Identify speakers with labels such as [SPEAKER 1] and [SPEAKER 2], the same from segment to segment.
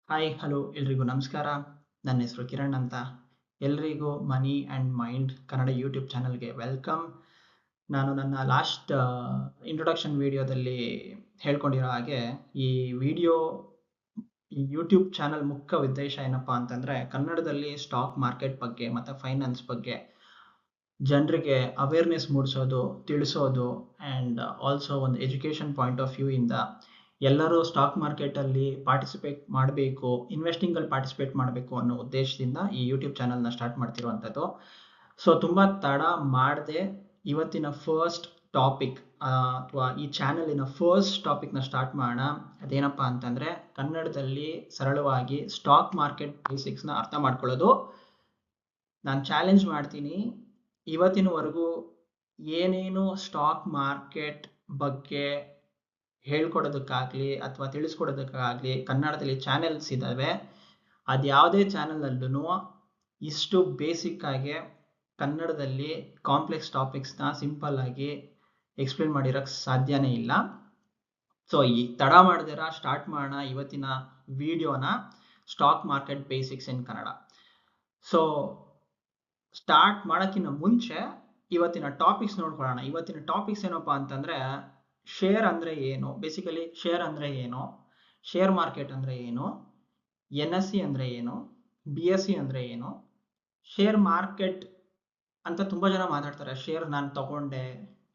[SPEAKER 1] Hi hello ಎಲ್ರಿಗೂ ನಮಸ್ಕಾರ. ನನ್ನ ಹೆಸರು ಕಿರಣ್ ಅಂತ. ಎಲ್ರಿಗೂ money and mind Kannada YouTube ಚಾನಲ್ಗೆ ವೆಲ್ಕಮ್. ನಾನು ನನ್ನ ಲಾಸ್ಟ್ ಇಂಟ್ರೊಡಕ್ಷನ್ ವಿಡಿಯೋದಲ್ಲಿ ಹೇಳ್ಕೊಂಡಿರೋ ಹಾಗೆ ಈ ವಿಡಿಯೋ ಈ ಯೂಟ್ಯೂಬ್ ಚಾನಲ್ ಮುಖ್ಯ ಉದ್ದೇಶ ಏನಪ್ಪ ಅಂತಂದರೆ ಕನ್ನಡದಲ್ಲಿ ಸ್ಟಾಕ್ ಮಾರ್ಕೆಟ್ ಬಗ್ಗೆ ಮತ್ತು ಫೈನಾನ್ಸ್ ಬಗ್ಗೆ ಜನರಿಗೆ ಅವೇರ್ನೆಸ್ ಮೂಡಿಸೋದು, ತಿಳಿಸೋದು ಆ್ಯಂಡ್ ಆಲ್ಸೋ ಒಂದು ಎಜುಕೇಷನ್ ಪಾಯಿಂಟ್ ಆಫ್ ವ್ಯೂ ಇಂದ ಎಲ್ಲರೂ ಸ್ಟಾಕ್ ಮಾರ್ಕೆಟಲ್ಲಿ ಪಾರ್ಟಿಸಿಪೇಟ್ ಮಾಡಬೇಕು, ಇನ್ವೆಸ್ಟಿಂಗಲ್ಲಿ ಪಾರ್ಟಿಸಿಪೇಟ್ ಮಾಡಬೇಕು ಅನ್ನೋ ಉದ್ದೇಶದಿಂದ ಈ ಯೂಟ್ಯೂಬ್ ಚಾನಲ್ನ ಸ್ಟಾರ್ಟ್ ಮಾಡ್ತಿರುವಂಥದ್ದು. ಸೊ ತುಂಬ ತಡ ಮಾಡದೆ ಇವತ್ತಿನ ಫಸ್ಟ್ ಟಾಪಿಕ್ ಅಥವಾ ಈ ಚಾನಲಿನ ಫಸ್ಟ್ ಟಾಪಿಕ್ನ ಸ್ಟಾರ್ಟ್ ಮಾಡೋಣ. ಅದೇನಪ್ಪ ಅಂತಂದರೆ ಕನ್ನಡದಲ್ಲಿ ಸರಳವಾಗಿ ಸ್ಟಾಕ್ ಮಾರ್ಕೆಟ್ ಬೇಸಿಕ್ಸ್ನ ಅರ್ಥ ಮಾಡ್ಕೊಳ್ಳೋದು. ನಾನು ಚಾಲೆಂಜ್ ಮಾಡ್ತೀನಿ, ಇವತ್ತಿನವರೆಗೂ ಏನೇನು ಸ್ಟಾಕ್ ಮಾರ್ಕೆಟ್ ಬಗ್ಗೆ ಹೇಳ್ಕೊಡೋದಕ್ಕಾಗಲಿ ಅಥವಾ ತಿಳಿಸ್ಕೊಡೋದಕ್ಕಾಗಲಿ ಕನ್ನಡದಲ್ಲಿ ಚಾನೆಲ್ಸ್ ಇದ್ದಾವೆ, ಅದು ಯಾವುದೇ ಚಾನಲಲ್ಲೂ ಇಷ್ಟು ಬೇಸಿಕ್ಕಾಗಿ ಕನ್ನಡದಲ್ಲಿ ಕಾಂಪ್ಲೆಕ್ಸ್ ಟಾಪಿಕ್ಸ್ನ ಸಿಂಪಲ್ಲಾಗಿ ಎಕ್ಸ್ಪ್ಲೇನ್ ಮಾಡಿರೋಕ್ಕೆ ಸಾಧ್ಯನೇ ಇಲ್ಲ. ಸೊ ಈ ತಡ ಮಾಡ್ದಿರ ಸ್ಟಾರ್ಟ್ ಮಾಡೋಣ ಇವತ್ತಿನ ವಿಡಿಯೋನ, ಸ್ಟಾಕ್ ಮಾರ್ಕೆಟ್ ಬೇಸಿಕ್ಸ್ ಇನ್ ಕನ್ನಡ. ಸೊ ಸ್ಟಾರ್ಟ್ ಮಾಡೋಕ್ಕಿಂತ ಮುಂಚೆ ಇವತ್ತಿನ ಟಾಪಿಕ್ಸ್ ನೋಡ್ಕೊಳ್ಳೋಣ. ಇವತ್ತಿನ ಟಾಪಿಕ್ಸ್ ಏನಪ್ಪ ಅಂತಂದರೆ ಶೇರ್ ಅಂದರೆ ಏನು, ಬೇಸಿಕಲಿ ಶೇರ್ ಅಂದರೆ ಏನು, ಶೇರ್ ಮಾರ್ಕೆಟ್ ಅಂದರೆ ಏನು, NSE ಅಂದರೆ ಏನು, BSE ಅಂದರೆ ಏನು. ಶೇರ್ ಮಾರ್ಕೆಟ್ ಅಂತ ತುಂಬ ಜನ ಮಾತಾಡ್ತಾರೆ. ಶೇರ್ ನಾನು ತಗೊಂಡೆ,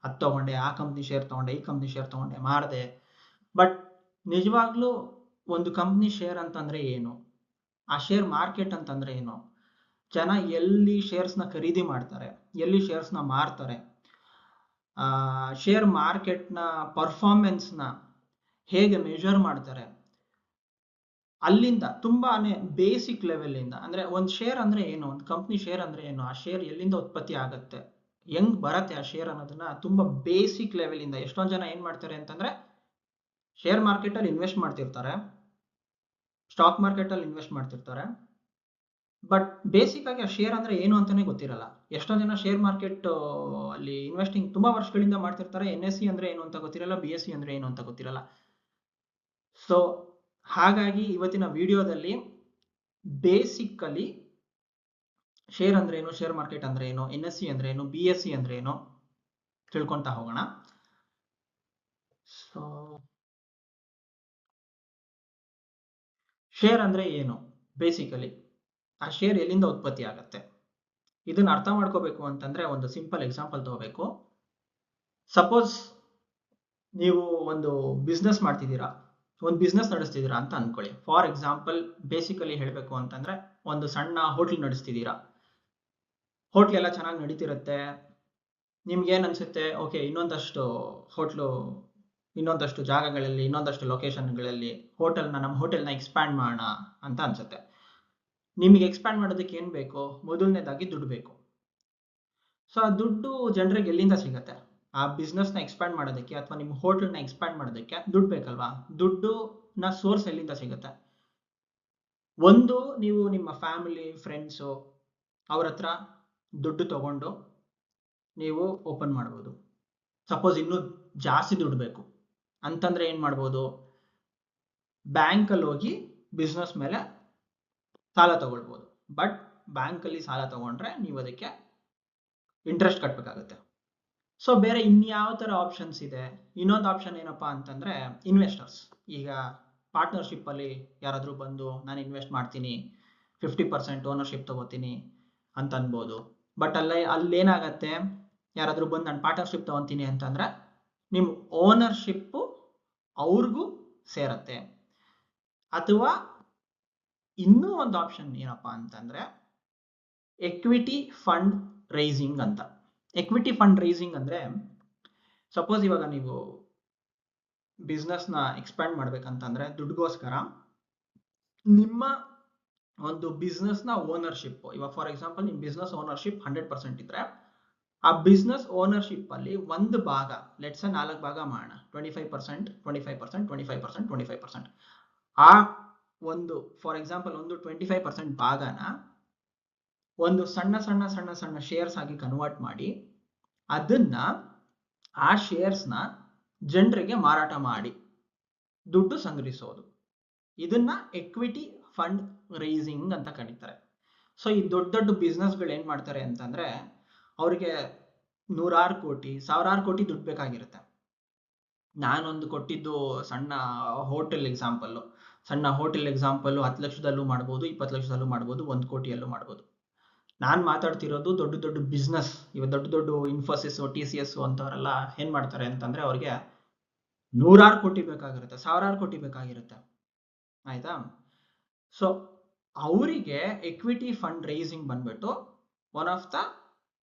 [SPEAKER 1] ಅದು ತಗೊಂಡೆ, ಆ ಕಂಪ್ನಿ ಶೇರ್ ತಗೊಂಡೆ, ಈ ಕಂಪ್ನಿ ಶೇರ್ ತಗೊಂಡೆ, ಮಾಡಿದೆ. ಬಟ್ ನಿಜವಾಗ್ಲೂ ಒಂದು ಕಂಪ್ನಿ ಶೇರ್ ಅಂತಂದರೆ ಏನು, ಆ ಶೇರ್ ಮಾರ್ಕೆಟ್ ಅಂತಂದರೆ ಏನು, ಜನ ಎಲ್ಲಿ ಶೇರ್ಸ್ನ ಖರೀದಿ ಮಾಡ್ತಾರೆ, ಎಲ್ಲಿ ಶೇರ್ಸ್ನ ಮಾರ್ತಾರೆ, ಶೇರ್ ಮಾರ್ಕೆಟ್ನ ಪರ್ಫಾರ್ಮೆನ್ಸ್ನ ಹೇಗೆ ಮೆಷರ್ ಮಾಡ್ತಾರೆ, ಅಲ್ಲಿಂದ ತುಂಬಾ ಬೇಸಿಕ್ ಲೆವೆಲಿಂದ, ಅಂದರೆ ಒಂದು ಶೇರ್ ಅಂದರೆ ಏನು, ಒಂದು ಕಂಪ್ನಿ ಶೇರ್ ಅಂದರೆ ಏನು, ಆ ಶೇರ್ ಎಲ್ಲಿಂದ ಉತ್ಪತ್ತಿ ಆಗುತ್ತೆ, ಹೆಂಗೆ ಬರುತ್ತೆ ಆ ಶೇರ್ ಅನ್ನೋದನ್ನ ತುಂಬ ಬೇಸಿಕ್ ಲೆವೆಲಿಂದ. ಎಷ್ಟೊಂದು ಜನ ಏನು ಮಾಡ್ತಾರೆ ಅಂತಂದರೆ ಶೇರ್ ಮಾರ್ಕೆಟಲ್ಲಿ ಇನ್ವೆಸ್ಟ್ ಮಾಡ್ತಿರ್ತಾರೆ, ಸ್ಟಾಕ್ ಮಾರ್ಕೆಟಲ್ಲಿ ಇನ್ವೆಸ್ಟ್ ಮಾಡ್ತಿರ್ತಾರೆ, ಬಟ್ ಬೇಸಿಕ್ ಆಗಿ ಆ ಶೇರ್ ಅಂದರೆ ಏನು ಅಂತಲೇ ಗೊತ್ತಿರಲ್ಲ. ಎಷ್ಟೊಂದು ಜನ ಶೇರ್ ಮಾರ್ಕೆಟ್ ಅಲ್ಲಿ ಇನ್ವೆಸ್ಟಿಂಗ್ ತುಂಬ ವರ್ಷಗಳಿಂದ ಮಾಡ್ತಿರ್ತಾರೆ, NSE ಅಂದರೆ ಏನು ಅಂತ ಗೊತ್ತಿರಲ್ಲ, BSE ಅಂದರೆ ಏನು ಅಂತ ಗೊತ್ತಿರಲ್ಲ. ಸೊ ಹಾಗಾಗಿ ಇವತ್ತಿನ ವಿಡಿಯೋದಲ್ಲಿ ಬೇಸಿಕಲಿ ಶೇರ್ ಅಂದ್ರೆ ಏನು, ಶೇರ್ ಮಾರ್ಕೆಟ್ ಅಂದ್ರೆ ಏನು, NSE ಅಂದ್ರೆ ಏನು, BSE ಅಂದ್ರೆ ಏನು ತಿಳ್ಕೊತಾ ಹೋಗೋಣ. ಸೊ ಶೇರ್ ಅಂದ್ರೆ ಏನು, ಬೇಸಿಕಲಿ ಆ ಶೇರ್ ಎಲ್ಲಿಂದ ಉತ್ಪತ್ತಿ ಆಗುತ್ತೆ, ಇದನ್ನ ಅರ್ಥ ಮಾಡ್ಕೋಬೇಕು ಅಂತಂದ್ರೆ ಒಂದು ಸಿಂಪಲ್ ಎಕ್ಸಾಂಪಲ್ ತಗೋಬೇಕು. ಸಪೋಸ್ ನೀವು ಒಂದು ಬಿಸ್ನೆಸ್ ಮಾಡ್ತಿದ್ದೀರಾ, ಒಂದು ಬಿಸ್ನೆಸ್ ನಡೆಸ್ತಿದ್ದೀರಾ ಅಂತ ಅನ್ಕೊಳ್ಳಿ. ಫಾರ್ ಎಕ್ಸಾಂಪಲ್ ಬೇಸಿಕಲಿ ಹೇಳಬೇಕು ಅಂತಂದ್ರೆ ಒಂದು ಸಣ್ಣ ಹೋಟ್ಲ್ ನಡೆಸ್ತಿದ್ದೀರಾ, ಹೋಟ್ಲ್ ಎಲ್ಲ ಚೆನ್ನಾಗಿ ನಡೀತಿರುತ್ತೆ. ನಿಮ್ಗೇನು ಅನ್ಸುತ್ತೆ, ಓಕೆ ಇನ್ನೊಂದಷ್ಟು ಹೋಟ್ಲು, ಇನ್ನೊಂದಷ್ಟು ಜಾಗಗಳಲ್ಲಿ, ಇನ್ನೊಂದಷ್ಟು ಲೊಕೇಶನ್ಗಳಲ್ಲಿ ನಮ್ಮ ಹೋಟೆಲ್ನ ಎಕ್ಸ್ಪ್ಯಾಂಡ್ ಮಾಡೋಣ ಅಂತ ಅನ್ಸುತ್ತೆ. ನಿಮಗೆ ಎಕ್ಸ್ಪ್ಯಾಂಡ್ ಮಾಡೋದಕ್ಕೆ ಏನು ಬೇಕು, ಮೊದಲನೇದಾಗಿ ದುಡ್ಡು ಬೇಕು. ಸೊ ಆ ದುಡ್ಡು ಜನರಿಗೆ ಎಲ್ಲಿಂದ ಸಿಗುತ್ತೆ, ಆ ಬಿಸ್ನೆಸ್ನ ಎಕ್ಸ್ಪ್ಯಾಂಡ್ ಮಾಡೋದಕ್ಕೆ ಅಥವಾ ನಿಮ್ಮ ಹೋಟೆಲ್ನ ಎಕ್ಸ್ಪ್ಯಾಂಡ್ ಮಾಡೋದಕ್ಕೆ ದುಡ್ಡು ಬೇಕಲ್ವಾ. ದುಡ್ಡುನ ಸೋರ್ಸ್ ಎಲ್ಲಿಂದ ಸಿಗುತ್ತೆ, ಒಂದು ನೀವು ನಿಮ್ಮ ಫ್ಯಾಮಿಲಿ ಫ್ರೆಂಡ್ಸು ಅವ್ರ ಹತ್ರ ದುಡ್ಡು ತಗೊಂಡು ನೀವು ಓಪನ್ ಮಾಡ್ಬೋದು. ಸಪೋಸ್ ಇನ್ನೂ ಜಾಸ್ತಿ ದುಡ್ಡು ಬೇಕು ಅಂತಂದ್ರೆ ಏನು ಮಾಡ್ಬೋದು, ಬ್ಯಾಂಕಲ್ಲಿ ಹೋಗಿ ಬಿಸ್ನೆಸ್ ಮೇಲೆ ಸಾಲ ತಗೊಳ್ಬೋದು. ಬಟ್ ಬ್ಯಾಂಕಲ್ಲಿ ಸಾಲ ತಗೊಂಡ್ರೆ ನೀವು ಅದಕ್ಕೆ ಇಂಟ್ರೆಸ್ಟ್ ಕಟ್ಟಬೇಕಾಗುತ್ತೆ. ಸೊ ಬೇರೆ ಇನ್ಯಾವ ಥರ ಆಪ್ಷನ್ಸ್ ಇದೆ, ಇನ್ನೊಂದು ಆಪ್ಷನ್ ಏನಪ್ಪ ಅಂತಂದರೆ ಇನ್ವೆಸ್ಟರ್ಸ್. ಈಗ ಪಾರ್ಟ್ನರ್ಶಿಪ್ಪಲ್ಲಿ ಯಾರಾದರೂ ಬಂದು ನಾನು ಇನ್ವೆಸ್ಟ್ ಮಾಡ್ತೀನಿ, 50% ಓನರ್ಶಿಪ್ ತಗೋತೀನಿ ಅಂತ ಅನ್ಬೋದು. ಬಟ್ ಅಲ್ಲೇನಾಗತ್ತೆ, ಯಾರಾದರೂ ಬಂದು ನಾನು ಪಾರ್ಟ್ನರ್ಶಿಪ್ ತಗೊತೀನಿ ಅಂತಂದರೆ ನಿಮ್ಮ ಓನರ್ಶಿಪ್ಪು ಅವ್ರಿಗೂ ಸೇರತ್ತೆ. ಅಥವಾ ಇನ್ನೂ ಒಂದು ಆಪ್ಷನ್ ಏನಪ್ಪ ಅಂತಂದರೆ ಎಕ್ವಿಟಿ ಫಂಡ್ ರೈಸಿಂಗ್ ಅಂತ. ಎಕ್ವಿಟಿ ಫಂಡ್ ರೈಸಿಂಗ್ ಅಂದರೆ ಸಪೋಸ್ ಇವಾಗ ನೀವು ಬಿಸ್ನೆಸ್ನ ಎಕ್ಸ್ಪ್ಯಾಂಡ್ ಮಾಡ್ಬೇಕಂತಂದರೆ ದುಡ್ಡುಗೋಸ್ಕರ ನಿಮ್ಮ ಒಂದು ಬಿಸ್ನೆಸ್ನ ಓನರ್ಶಿಪ್, ಇವಾಗ ಫಾರ್ ಎಕ್ಸಾಂಪಲ್ ನಿಮ್ಮ ಬಿಸ್ನೆಸ್ ಓನರ್ಶಿಪ್ 100% ಇದ್ರೆ ಆ ಬಿಸ್ನೆಸ್ ಓನರ್ಶಿಪ್ಪಲ್ಲಿ ಒಂದು ಭಾಗ, ಲೆಟ್ಸ್ 4 ಭಾಗ ಮಾಡೋಣ, 25%, 25%, 25%, 25%. ಆ ಒಂದು ಫಾರ್ ಎಕ್ಸಾಂಪಲ್ ಒಂದು 25% ಭಾಗನ ಒಂದು ಸಣ್ಣ ಸಣ್ಣ ಸಣ್ಣ ಸಣ್ಣ ಶೇರ್ಸ್ ಆಗಿ ಕನ್ವರ್ಟ್ ಮಾಡಿ ಅದನ್ನ, ಆ ಶೇರ್ಸ್ನ ಜನರಿಗೆ ಮಾರಾಟ ಮಾಡಿ ದುಡ್ಡು ಸಂಗ್ರಹಿಸೋದು, ಇದನ್ನ ಎಕ್ವಿಟಿ ಫಂಡ್ ರೈಸಿಂಗ್ ಅಂತ ಕರೀತಾರೆ. ಸೊ ಈ ದೊಡ್ಡ ದೊಡ್ಡ ಬಿಸ್ನೆಸ್ಗಳು ಏನ್ ಮಾಡ್ತಾರೆ ಅಂತಂದ್ರೆ ಅವ್ರಿಗೆ ನೂರಾರು ಕೋಟಿ ಸಾವಿರಾರು ಕೋಟಿ ದುಡ್ಡು ಬೇಕಾಗಿರುತ್ತೆ. ನಾನೊಂದು ಕೊಟ್ಟಿದ್ದು ಸಣ್ಣ ಹೋಟೆಲ್ ಎಕ್ಸಾಂಪಲ್ 10 ಲಕ್ಷದಲ್ಲೂ ಮಾಡ್ಬೋದು, 20 ಲಕ್ಷದಲ್ಲೂ ಮಾಡ್ಬೋದು, 1 ಕೋಟಿಯಲ್ಲೂ ಮಾಡ್ಬೋದು. ನಾನ್ ಮಾತಾಡ್ತಿರೋದು ದೊಡ್ಡ ದೊಡ್ಡ ಬಿಸ್ನೆಸ್. ಇವ ದೊಡ್ಡ ದೊಡ್ಡ ಇನ್ಫೋಸಿಸ್, TCS ಅಂತವರೆಲ್ಲ ಏನ್ ಮಾಡ್ತಾರೆ ಅಂತಂದ್ರೆ ಅವ್ರಿಗೆ ನೂರಾರು ಕೋಟಿ ಬೇಕಾಗಿರುತ್ತೆ, ಸಾವಿರಾರು ಕೋಟಿ ಬೇಕಾಗಿರುತ್ತೆ. ಆಯ್ತಾ? ಸೊ ಅವರಿಗೆ ಎಕ್ವಿಟಿ ಫಂಡ್ ರೈಸಿಂಗ್ ಬಂದ್ಬಿಟ್ಟು one of the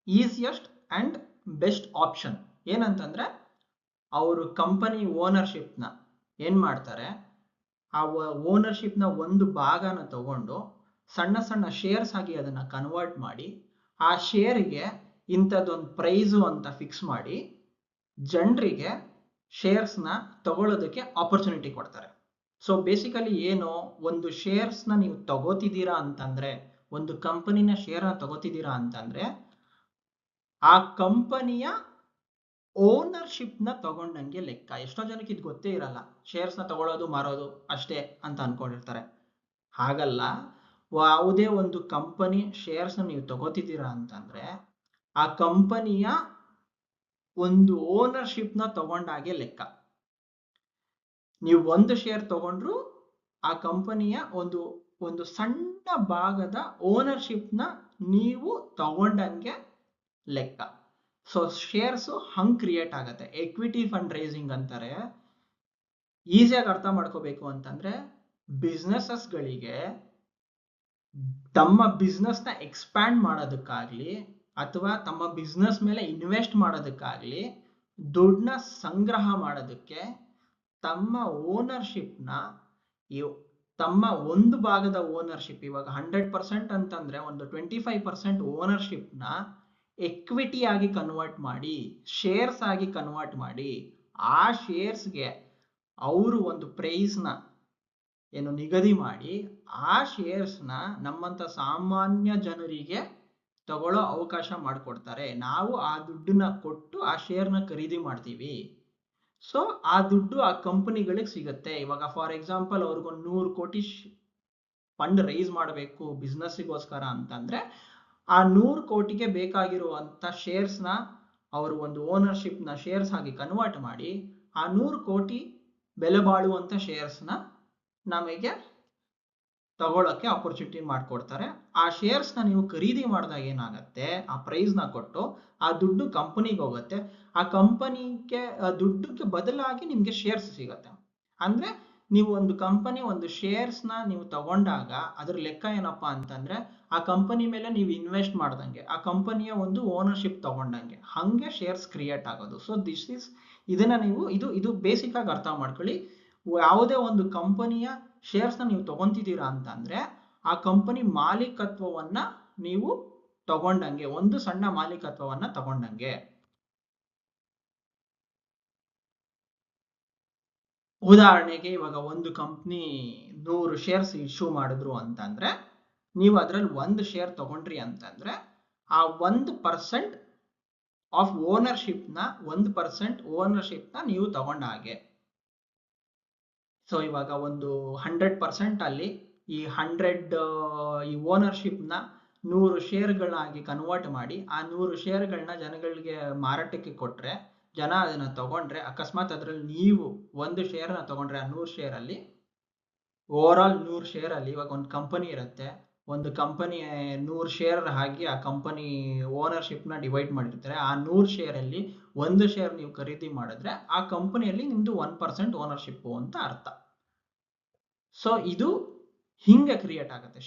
[SPEAKER 1] easiest and best option. ಏನಂತಂದ್ರೆ ಅವರು ಕಂಪನಿ ಓನರ್ಶಿಪ್ನ ಏನ್ ಮಾಡ್ತಾರೆ, ಆ ಓನರ್ಶಿಪ್ನ ಒಂದು ಭಾಗನ ತಗೊಂಡು ಸಣ್ಣ ಸಣ್ಣ ಶೇರ್ಸ್ ಆಗಿ ಅದನ್ನ ಕನ್ವರ್ಟ್ ಮಾಡಿ ಆ ಶೇರಿಗೆ ಇಂಥದ್ದೊಂದು ಪ್ರೈಸು ಅಂತ ಫಿಕ್ಸ್ ಮಾಡಿ ಜನರಿಗೆ ಶೇರ್ಸ್ನ ತಗೊಳ್ಳೋದಕ್ಕೆ ಆಪರ್ಚುನಿಟಿ ಕೊಡ್ತಾರೆ. ಸೊ ಬೇಸಿಕಲಿ ಏನು, ಒಂದು ಶೇರ್ಸ್ನ ನೀವು ತಗೋತಿದ್ದೀರಾ ಅಂತಂದ್ರೆ, ಒಂದು ಕಂಪನಿನ ಶೇರ್ನ ತಗೋತಿದ್ದೀರಾ ಅಂತಂದ್ರೆ ಆ ಕಂಪನಿಯ ಓನರ್ಶಿಪ್ನ ತಗೊಂಡಂಗೆ ಲೆಕ್ಕ. ಎಷ್ಟೋ ಜನಕ್ಕೆ ಇದು ಗೊತ್ತೇ ಇರಲ್ಲ, ಶೇರ್ಸ್ನ ತಗೊಳ್ಳೋದು ಮಾರೋದು ಅಷ್ಟೇ ಅಂತ ಅನ್ಕೊಂಡಿರ್ತಾರೆ. ಹಾಗಲ್ಲ, ಯಾವುದೇ ಒಂದು ಕಂಪನಿ ಶೇರ್ಸ್ನ ನೀವು ತಗೋತಿದ್ದೀರಾ ಅಂತಂದ್ರೆ ಆ ಕಂಪನಿಯ ಒಂದು ಓನರ್ಶಿಪ್ನ ತಗೊಂಡಾಗೆ ಲೆಕ್ಕ. ನೀವು ಒಂದು ಶೇರ್ ತಗೊಂಡ್ರು ಆ ಕಂಪನಿಯ ಒಂದು ಸಣ್ಣ ಭಾಗದ ಓನರ್ಶಿಪ್ನ ನೀವು ತಗೊಂಡಂಗೆ ಲೆಕ್ಕ. ಸೊ ಶೇರ್ಸ್ ಹಂಗ್ ಕ್ರಿಯೇಟ್ ಆಗತ್ತೆ. ಎಕ್ವಿಟಿ ಫಂಡ್ ರೈಸಿಂಗ್ ಅಂತಾರೆ. ಈಸಿಯಾಗಿ ಅರ್ಥ ಮಾಡ್ಕೋಬೇಕು ಅಂತಂದ್ರೆ ಬಿಸ್ನೆಸಸ್ಗಳಿಗೆ ತಮ್ಮ ಬಿಸ್ನೆಸ್ನ ಎಕ್ಸ್ಪ್ಯಾಂಡ್ ಮಾಡೋದಕ್ಕಾಗ್ಲಿ ಅಥವಾ ತಮ್ಮ ಬಿಸ್ನೆಸ್ ಮೇಲೆ ಇನ್ವೆಸ್ಟ್ ಮಾಡೋದಕ್ಕಾಗ್ಲಿ ದುಡ್ಡನ್ನ ಸಂಗ್ರಹ ಮಾಡೋದಕ್ಕೆ ತಮ್ಮ ಓನರ್ಶಿಪ್ನ ತಮ್ಮ ಒಂದು ಭಾಗದ ಓನರ್ಶಿಪ್, ಇವಾಗ 100% ಅಂತಂದ್ರೆ ಒಂದು 25% ಓನರ್ಶಿಪ್ನ ಎಕ್ವಿಟಿ ಆಗಿ ಕನ್ವರ್ಟ್ ಮಾಡಿ, ಶೇರ್ಸ್ ಆಗಿ ಕನ್ವರ್ಟ್ ಮಾಡಿ, ಆ ಶೇರ್ಸ್ಗೆ ಅವರು ಒಂದು ಪ್ರೈಸ್ನ ಏನು ನಿಗದಿ ಮಾಡಿ ಆ ಶೇರ್ಸ್ನ ನಮ್ಮಂತ ಸಾಮಾನ್ಯ ಜನರಿಗೆ ತಗೊಳ್ಳೋ ಅವಕಾಶ ಮಾಡಿಕೊಡ್ತಾರೆ. ನಾವು ಆ ದುಡ್ಡನ್ನ ಕೊಟ್ಟು ಆ ಶೇರ್ನ ಖರೀದಿ ಮಾಡ್ತೀವಿ. ಸೊ ಆ ದುಡ್ಡು ಆ ಕಂಪನಿಗಳಿಗೆ ಸಿಗುತ್ತೆ. ಇವಾಗ ಫಾರ್ ಎಕ್ಸಾಂಪಲ್ ಅವ್ರಿಗೊಂದು 100 ಕೋಟಿ ಫಂಡ್ ರೈಸ್ ಮಾಡಬೇಕು ಬಿಸ್ನೆಸ್ಸಿಗೋಸ್ಕರ ಅಂತಂದ್ರೆ ಆ 100 ಕೋಟಿಗೆ ಬೇಕಾಗಿರುವಂತ ಶೇರ್ಸ್ನ ಅವರು ಒಂದು ಓನರ್ಶಿಪ್ನ ಶೇರ್ಸ್ ಆಗಿ ಕನ್ವರ್ಟ್ ಮಾಡಿ ಆ 100 ಕೋಟಿ ಬೆಲೆ ಬಾಳುವಂತ ಶೇರ್ಸ್ನ ನಮಗೆ ತಗೊಳಕ್ಕೆ ಆಪರ್ಚುನಿಟಿ ಮಾಡಿಕೊಡ್ತಾರೆ. ಆ ಶೇರ್ಸ್ನ ನೀವು ಖರೀದಿ ಮಾಡಿದಾಗ ಏನಾಗತ್ತೆ, ಆ ಪ್ರೈಸ್ನ ಕೊಟ್ಟು ಆ ದುಡ್ಡು ಕಂಪನಿಗೆ ಹೋಗುತ್ತೆ. ಆ ಕಂಪನಿಗೆ ದುಡ್ಡಿಗೆ ಬದಲಾಗಿ ನಿಮ್ಗೆ ಶೇರ್ಸ್ ಸಿಗತ್ತೆ. ಅಂದ್ರೆ ನೀವು ಒಂದು ಕಂಪನಿ ಒಂದು ಶೇರ್ಸ್ನ ನೀವು ತಗೊಂಡಾಗ ಅದ್ರ ಲೆಕ್ಕ ಏನಪ್ಪಾ ಅಂತಂದ್ರೆ ಆ ಕಂಪನಿ ಮೇಲೆ ನೀವು ಇನ್ವೆಸ್ಟ್ ಮಾಡ್ದಂಗೆ, ಆ ಕಂಪನಿಯ ಒಂದು ಓನರ್ಶಿಪ್ ತಗೊಂಡಂಗೆ, ಹಂಗೆ ಶೇರ್ಸ್ ಕ್ರಿಯೇಟ್ ಆಗೋದು. ಸೊ ಇದನ್ನ ನೀವು ಇದು ಬೇಸಿಕ್ ಆಗಿ ಅರ್ಥ ಮಾಡ್ಕೊಳ್ಳಿ. ಯಾವುದೇ ಒಂದು ಕಂಪನಿಯ ಶೇರ್ಸ್ನ ನೀವು ತಗೊಂತಿದ್ದೀರಾ ಅಂತಂದ್ರೆ ಆ ಕಂಪನಿ ಮಾಲೀಕತ್ವವನ್ನ ನೀವು ತಗೊಂಡಂಗೆ, ಒಂದು ಸಣ್ಣ ಮಾಲೀಕತ್ವವನ್ನ ತಗೊಂಡಂಗೆ. ಉದಾಹರಣೆಗೆ ಇವಾಗ ಒಂದು ಕಂಪ್ನಿ 100 ಶೇರ್ಸ್ ಇಶ್ಯೂ ಮಾಡಿದ್ರು ಅಂತಂದ್ರೆ ನೀವು ಅದ್ರಲ್ಲಿ 1 ಶೇರ್ ತಗೊಂಡ್ರಿ ಅಂತಂದ್ರೆ ಆ 1% ಆಫ್ ಓನರ್ಶಿಪ್ನ 1% ಓನರ್ಶಿಪ್ನ ನೀವು ತಗೊಂಡ ಹಾಗೆ. ಸೊ ಇವಾಗ ಒಂದು 100% ಅಲ್ಲಿ ಈ 100 ಈ ಓನರ್ಶಿಪ್ನ 100 ಶೇರ್ಗಳಾಗಿ ಕನ್ವರ್ಟ್ ಮಾಡಿ ಆ 100 ಶೇರ್ಗಳನ್ನ ಜನಗಳಿಗೆ ಮಾರಾಟಕ್ಕೆ ಕೊಟ್ರೆ ಜನ ಅದನ್ನ ತಗೊಂಡ್ರೆ, ಅಕಸ್ಮಾತ್ ಅದ್ರಲ್ಲಿ ನೀವು 1 ಶೇರ್ನ ತಗೊಂಡ್ರೆ ಆ 100 ಶೇರ್ ಅಲ್ಲಿ ಓವರ್ ಆಲ್ 100 ಶೇರ್ ಅಲ್ಲಿ ಇವಾಗ ಒಂದು ಕಂಪನಿ ಇರುತ್ತೆ, ಒಂದು ಕಂಪನಿ 100 ಶೇರ್ ಆಗಿ ಆ ಕಂಪನಿ ಓನರ್ಶಿಪ್ನ ಡಿವೈಡ್ ಮಾಡಿರ್ತಾರೆ. ಆ 100 ಶೇರ್ ಅಲ್ಲಿ 1 ಶೇರ್ ನೀವು ಖರೀದಿ ಮಾಡಿದ್ರೆ ಆ ಕಂಪನಿಯಲ್ಲಿ ನಿಮ್ದು 1% ಓನರ್ಶಿಪ್ ಅಂತ ಅರ್ಥ. ಸೊ ಇದು ಹಿಂಗೆ ಕ್ರಿಯೇಟ್ ಆಗುತ್ತೆ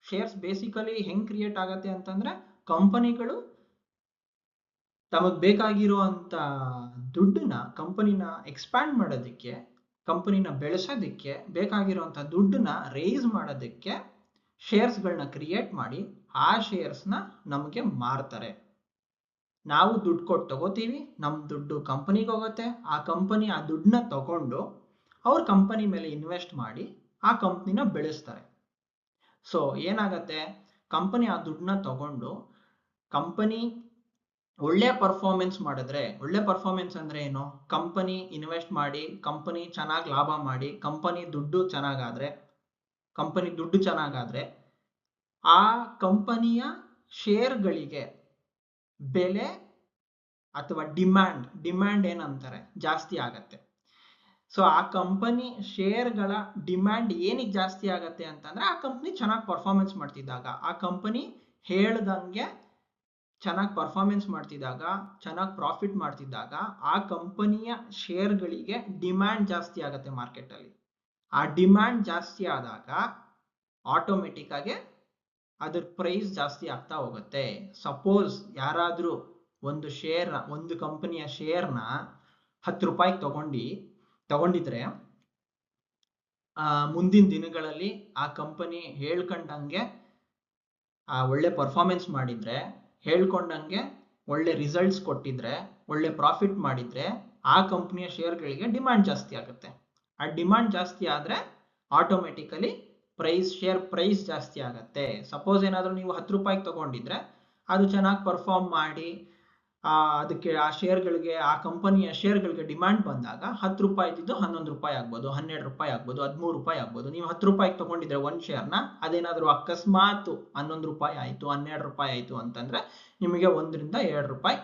[SPEAKER 1] ಶೇರ್ಸ್ ಬೇಸಿಕಲಿ ಹೆಂಗ್ ಕ್ರಿಯೇಟ್ ಆಗತ್ತೆ ಅಂತಂದ್ರೆ ಕಂಪನಿಗಳು ತಮಗ್ ಬೇಕಾಗಿರುವಂತ ದುಡ್ಡನ್ನ ಕಂಪನಿನ ಎಕ್ಸ್ಪ್ಯಾಂಡ್ ಮಾಡೋದಕ್ಕೆ, ಕಂಪನಿನ ಬೆಳೆಸೋದಕ್ಕೆ ಬೇಕಾಗಿರುವಂತ ದುಡ್ಡನ್ನ ರೈಸ್ ಮಾಡೋದಕ್ಕೆ ಶೇರ್ಸ್ಗಳನ್ನ ಕ್ರಿಯೇಟ್ ಮಾಡಿ ಆ ಶೇರ್ಸ್ನ ನಮಗೆ ಮಾರ್ತಾರೆ. ನಾವು ದುಡ್ಡು ಕೊಟ್ಟು ತಗೋತೀವಿ, ನಮ್ ದುಡ್ಡು ಕಂಪನಿಗೆ ಹೋಗುತ್ತೆ, ಆ ಕಂಪನಿ ಆ ದುಡ್ಡನ್ನ ತಗೊಂಡು ಅವ್ರ ಕಂಪನಿ ಮೇಲೆ ಇನ್ವೆಸ್ಟ್ ಮಾಡಿ ಆ ಕಂಪನಿನ ಬೆಳೆಸ್ತಾರೆ. ಸೊ ಏನಾಗತ್ತೆ, ಕಂಪನಿ ಆ ದುಡ್ಡನ್ನ ತಗೊಂಡು ಕಂಪನಿ ಒಳ್ಳೆ ಪರ್ಫಾರ್ಮೆನ್ಸ್ ಮಾಡಿದ್ರೆ, ಒಳ್ಳೆ ಪರ್ಫಾರ್ಮೆನ್ಸ್ ಅಂದ್ರೆ ಏನು, ಕಂಪನಿ ಇನ್ವೆಸ್ಟ್ ಮಾಡಿ ಕಂಪನಿ ಚೆನ್ನಾಗಿ ಲಾಭ ಮಾಡಿ ಕಂಪನಿ ದುಡ್ಡು ಚೆನ್ನಾಗಾದ್ರೆ ಕಂಪನಿ ದುಡ್ಡು ಚೆನ್ನಾಗಾದ್ರೆ ಆ ಕಂಪನಿಯ ಶೇರ್ಗಳಿಗೆ ಬೆಲೆ ಅಥವಾ ಡಿಮ್ಯಾಂಡ್ ಏನಂತಾರೆ ಜಾಸ್ತಿ ಆಗತ್ತೆ. ಸೊ ಆ ಕಂಪನಿ ಶೇರ್ಗಳ ಡಿಮ್ಯಾಂಡ್ ಏನಕ್ಕೆ ಜಾಸ್ತಿ ಆಗತ್ತೆ ಅಂತಂದ್ರೆ ಆ ಕಂಪನಿ ಚೆನ್ನಾಗಿ ಪರ್ಫಾರ್ಮೆನ್ಸ್ ಮಾಡ್ತಿದ್ದಾಗ, ಆ ಕಂಪನಿ ಹೇಳ್ದಂಗೆ ಚೆನ್ನಾಗಿ ಪರ್ಫಾರ್ಮೆನ್ಸ್ ಮಾಡ್ತಿದ್ದಾಗ, ಚೆನ್ನಾಗಿ ಪ್ರಾಫಿಟ್ ಮಾಡ್ತಿದ್ದಾಗ ಆ ಕಂಪನಿಯ ಶೇರ್ಗಳಿಗೆ ಡಿಮ್ಯಾಂಡ್ ಜಾಸ್ತಿ ಆಗತ್ತೆ ಮಾರ್ಕೆಟಲ್ಲಿ. ಆ ಡಿಮ್ಯಾಂಡ್ ಜಾಸ್ತಿ ಆದಾಗ ಆಟೋಮೆಟಿಕ್ ಆಗಿ ಅದ್ರ ಪ್ರೈಸ್ ಜಾಸ್ತಿ ಆಗ್ತಾ ಹೋಗುತ್ತೆ. ಸಪೋಸ್ ಯಾರಾದ್ರೂ ಒಂದು ಕಂಪನಿಯ ಶೇರ್ನ 10 ರೂಪಾಯಿಗೆ ತಗೊಂಡಿದ್ರೆ ಮುಂದಿನ ದಿನಗಳಲ್ಲಿ ಆ ಕಂಪನಿ ಹೇಳ್ಕೊಂಡಂಗೆ ಒಳ್ಳೆ ಪರ್ಫಾರ್ಮೆನ್ಸ್ ಮಾಡಿದ್ರೆ, ಹೇಳ್ಕೊಂಡಂಗೆ ಒಳ್ಳೆ ರಿಸಲ್ಟ್ಸ್ ಕೊಟ್ಟಿದ್ರೆ, ಒಳ್ಳೆ ಪ್ರಾಫಿಟ್ ಮಾಡಿದ್ರೆ ಆ ಕಂಪನಿಯ ಶೇರ್ಗಳಿಗೆ ಡಿಮ್ಯಾಂಡ್ ಜಾಸ್ತಿ ಆಗುತ್ತೆ. ಆ ಡಿಮ್ಯಾಂಡ್ ಜಾಸ್ತಿ ಆದ್ರೆ ಆಟೋಮೆಟಿಕಲಿ ಶೇರ್ ಪ್ರೈಸ್ ಜಾಸ್ತಿ ಆಗತ್ತೆ. ಸಪೋಸ್ ಏನಾದ್ರೂ ನೀವು 10 ರೂಪಾಯಿಗೆ ತಗೊಂಡಿದ್ರೆ ಅದು ಚೆನ್ನಾಗಿ ಪರ್ಫಾರ್ಮ್ ಮಾಡಿ ಅದಕ್ಕೆ ಆ ಕಂಪನಿಯ ಶೇರ್ಗಳಿಗೆ ಡಿಮ್ಯಾಂಡ್ ಬಂದಾಗ 10 ರೂಪಾಯಿ ಇದ್ದಿದ್ದು 11 ರೂಪಾಯಿ ಆಗ್ಬೋದು, 12 ರೂಪಾಯಿ ಆಗ್ಬೋದು, 13 ರೂಪಾಯಿ ಆಗ್ಬೋದು. ನೀವು 10 ರೂಪಾಯಿಗೆ ತಗೊಂಡಿದ್ರೆ ಒಂದ್ ಶೇರ್ನ, ಅದೇನಾದ್ರೂ ಅಕಸ್ಮಾತ್ 11 ರೂಪಾಯಿ ಆಯ್ತು, 12 ರೂಪಾಯಿ ಆಯ್ತು ಅಂತಂದ್ರೆ ನಿಮಗೆ 1 ರಿಂದ 2 ರೂಪಾಯಿ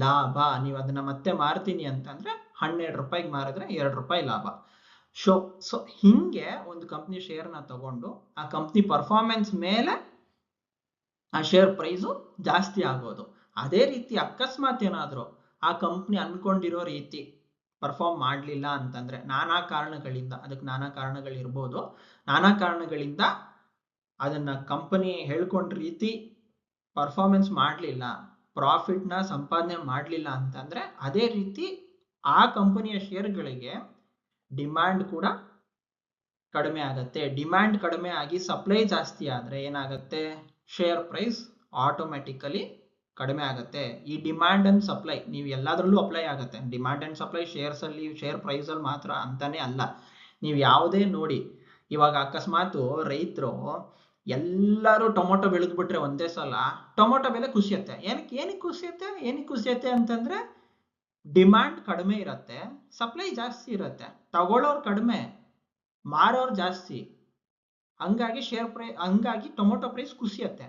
[SPEAKER 1] ಲಾಭ. ನೀವು ಅದನ್ನ ಮತ್ತೆ ಮಾರ್ತೀನಿ ಅಂತಂದ್ರೆ 12 ರೂಪಾಯಿಗೆ ಮಾರಿದ್ರೆ 2 ರೂಪಾಯಿ ಲಾಭ. ಸೊ ಹಿಂಗೆ ಒಂದು ಕಂಪ್ನಿ ಶೇರ್ನ ತಗೊಂಡು ಆ ಕಂಪ್ನಿ ಪರ್ಫಾರ್ಮೆನ್ಸ್ ಮೇಲೆ ಆ ಶೇರ್ ಪ್ರೈಸು ಜಾಸ್ತಿ ಆಗೋದು. ಅದೇ ರೀತಿ ಅಕಸ್ಮಾತ್ ಏನಾದ್ರು ಆ ಕಂಪ್ನಿ ಅನ್ಕೊಂಡಿರೋ ರೀತಿ ಪರ್ಫಾರ್ಮ್ ಮಾಡಲಿಲ್ಲ ಅಂತಂದ್ರೆ ನಾನಾ ಕಾರಣಗಳಿರ್ಬೋದು, ನಾನಾ ಕಾರಣಗಳಿಂದ ಅದನ್ನ ಕಂಪನಿ ಹೇಳ್ಕೊಂಡ ರೀತಿ ಪರ್ಫಾರ್ಮೆನ್ಸ್ ಮಾಡಲಿಲ್ಲ, ಪ್ರಾಫಿಟ್ನ ಸಂಪಾದನೆ ಮಾಡಲಿಲ್ಲ ಅಂತಂದ್ರೆ ಅದೇ ರೀತಿ ಆ ಕಂಪನಿಯ ಶೇರ್ಗಳಿಗೆ ಡಿಮ್ಯಾಂಡ್ ಕೂಡ ಕಡಿಮೆ ಆಗತ್ತೆ. ಡಿಮ್ಯಾಂಡ್ ಕಡಿಮೆ ಆಗಿ ಸಪ್ಲೈ ಜಾಸ್ತಿ ಆದ್ರೆ ಏನಾಗತ್ತೆ, ಶೇರ್ ಪ್ರೈಸ್ ಆಟೋಮೆಟಿಕಲಿ ಕಡಿಮೆ ಆಗತ್ತೆ. ಈ ಡಿಮ್ಯಾಂಡ್ ಅಂಡ್ ಸಪ್ಲೈ ನೀವು ಎಲ್ಲದರಲ್ಲೂ ಅಪ್ಲೈ ಆಗತ್ತೆ. Demand and supply share price ಅಲ್ಲಿ ಮಾತ್ರ ಅಂತಾನೆ ಅಲ್ಲ. ನೀವು ಯಾವುದೇ ನೋಡಿ, ಇವಾಗ ಅಕಸ್ಮಾತ್ ರೈತರು ಎಲ್ಲರೂ ಟೊಮೊಟೊ ಬೆಳೆದ್ಬಿಟ್ರೆ ಒಂದೇ ಸಲ ಟೊಮೊಟೊ ಬೆಲೆ ಕುಸಿಯತ್ತೆ. ಏನಕ್ಕೆ ಕುಸಿಯತ್ತೆ ಅಂತಂದ್ರೆ ಡಿಮ್ಯಾಂಡ್ ಕಡಿಮೆ ಇರತ್ತೆ, ಸಪ್ಲೈ ಜಾಸ್ತಿ ಇರತ್ತೆ, ತಗೊಳ್ಳೋರು ಕಡಿಮೆ, ಮಾರೋರು ಜಾಸ್ತಿ. ಹಂಗಾಗಿ ಟೊಮೊಟೊ ಪ್ರೈಸ್ ಕುಸಿಯತ್ತೆ.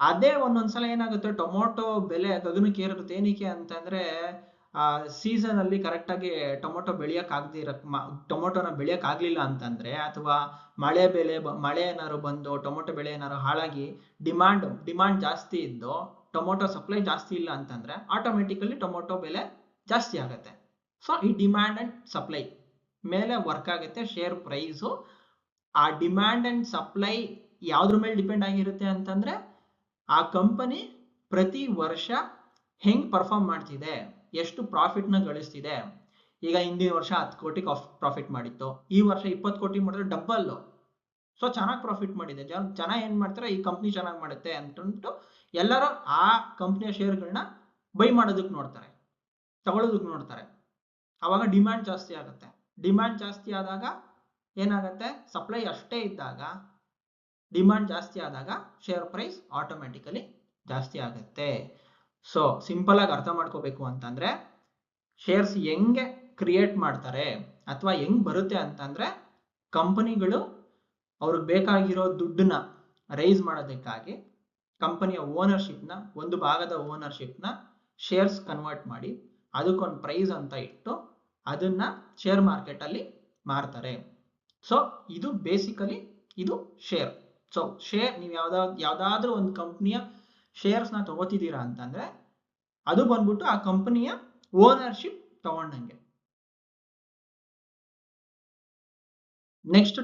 [SPEAKER 1] ಅದೇ ಒಂದೊಂದ್ಸಲ ಏನಾಗುತ್ತೆ, ಟೊಮೊಟೊ ಬೆಲೆ ಗಗನಕ್ಕೆ ಏರುತ್ತೆ. ಏನಕ್ಕೆ ಅಂತಂದ್ರೆ ಸೀಸನ್ ಅಲ್ಲಿ ಕರೆಕ್ಟ್ ಆಗಿ ಟೊಮೊಟೊನ ಬೆಳೆಯಕ್ ಆಗ್ಲಿಲ್ಲ ಅಂತಂದ್ರೆ, ಅಥವಾ ಮಳೆ ಏನಾದ್ರು ಬಂದು ಟೊಮೊಟೊ ಬೆಳೆ ಏನಾದ್ರು ಹಾಳಾಗಿ ಡಿಮಾಂಡ್ ಜಾಸ್ತಿ ಇದ್ದು ಟೊಮೊಟೊ ಸಪ್ಲೈ ಜಾಸ್ತಿ ಇಲ್ಲ ಅಂತಂದ್ರೆ ಆಟೋಮೆಟಿಕಲಿ ಟೊಮೊಟೊ ಬೆಲೆ ಜಾಸ್ತಿ ಆಗತ್ತೆ. ಸೊ ಈ ಡಿಮ್ಯಾಂಡ್ ಅಂಡ್ ಸಪ್ಲೈ ಮೇಲೆ ವರ್ಕ್ ಆಗುತ್ತೆ ಶೇರ್ ಪ್ರೈಸು. ಆ ಡಿಮ್ಯಾಂಡ್ ಅಂಡ್ ಸಪ್ಲೈ ಯಾವ್ದ್ರ ಮೇಲೆ ಡಿಪೆಂಡ್ ಆಗಿರುತ್ತೆ ಅಂತಂದ್ರೆ ಆ ಕಂಪನಿ ಪ್ರತಿ ವರ್ಷ ಹೆಂಗ್ ಪರ್ಫಾರ್ಮ್ ಮಾಡ್ತಿದೆ, ಎಷ್ಟು ಪ್ರಾಫಿಟ್ ನ ಗಳಿಸ್ತಿದೆ. ಈಗ ಹಿಂದಿನ ವರ್ಷ 10 ಕೋಟಿ ಪ್ರಾಫಿಟ್ ಮಾಡಿತ್ತು, ಈ ವರ್ಷ 20 ಕೋಟಿ ಮಾಡಿದ್ರೆ ಡಬ್ಬಲ್. ಸೊ ಚೆನ್ನಾಗಿ ಪ್ರಾಫಿಟ್ ಮಾಡಿದೆ. ಜನ ಏನ್ ಮಾಡ್ತಾರೆ, ಈ ಕಂಪ್ನಿ ಚೆನ್ನಾಗಿ ಮಾಡುತ್ತೆ ಅಂತಂದ್ಬಿಟ್ಟು ಎಲ್ಲರೂ ಆ ಕಂಪ್ನಿಯ ಶೇರ್ಗಳನ್ನ ಬೈ ಮಾಡೋದಕ್ಕೆ ನೋಡ್ತಾರೆ, ತಗೊಳ್ಳೋದಕ್ಕೆ ನೋಡ್ತಾರೆ. ಅವಾಗ ಡಿಮ್ಯಾಂಡ್ ಜಾಸ್ತಿ ಆಗುತ್ತೆ. ಡಿಮ್ಯಾಂಡ್ ಜಾಸ್ತಿ ಆದಾಗ ಏನಾಗುತ್ತೆ, ಸಪ್ಲೈ ಅಷ್ಟೇ ಇದ್ದಾಗ ಡಿಮ್ಯಾಂಡ್ ಜಾಸ್ತಿ ಆದಾಗ ಶೇರ್ ಪ್ರೈಸ್ ಆಟೋಮೆಟಿಕಲಿ ಜಾಸ್ತಿ ಆಗುತ್ತೆ. ಸೊ ಸಿಂಪಲ್ ಆಗಿ ಅರ್ಥ ಮಾಡ್ಕೋಬೇಕು ಅಂತಂದ್ರೆ ಶೇರ್ಸ್ ಹೆಂಗೆ ಕ್ರಿಯೇಟ್ ಮಾಡ್ತಾರೆ ಅಥವಾ ಹೆಂಗ್ ಬರುತ್ತೆ ಅಂತಂದ್ರೆ, ಕಂಪನಿಗಳು ಅವ್ರಿಗೆ ಬೇಕಾಗಿರೋ ದುಡ್ಡನ್ನ ರೈಸ್ ಮಾಡೋದಕ್ಕಾಗಿ ಕಂಪನಿಯ ಓನರ್ಶಿಪ್ನ, ಒಂದು ಭಾಗದ ಓನರ್ಶಿಪ್ನ ಶೇರ್ಸ್ ಕನ್ವರ್ಟ್ ಮಾಡಿ ಅದಕ್ಕೊಂದು ಪ್ರೈಸ್ ಅಂತ ಇಟ್ಟು ಅದನ್ನ ಶೇರ್ ಮಾರ್ಕೆಟ್ ಅಲ್ಲಿ ಮಾರ್ತಾರೆ. ಸೊ ಇದು ಬೇಸಿಕಲಿ ಇದು ಶೇರ್. ಸೊ ಶೇರ್ ನೀವು ಯಾವ್ದಾದ್ರೂ ಒಂದು ಕಂಪ್ನಿಯ ಶೇರ್ಸ್ ನ ತಗೋತಿದ್ದೀರಾ ಅಂತಂದ್ರೆ ಅದು ಬಂದ್ಬಿಟ್ಟು ಆ ಕಂಪನಿಯ ಓನರ್ಶಿಪ್ ತಗೊಂಡಂಗೆ. ನೆಕ್ಸ್ಟ್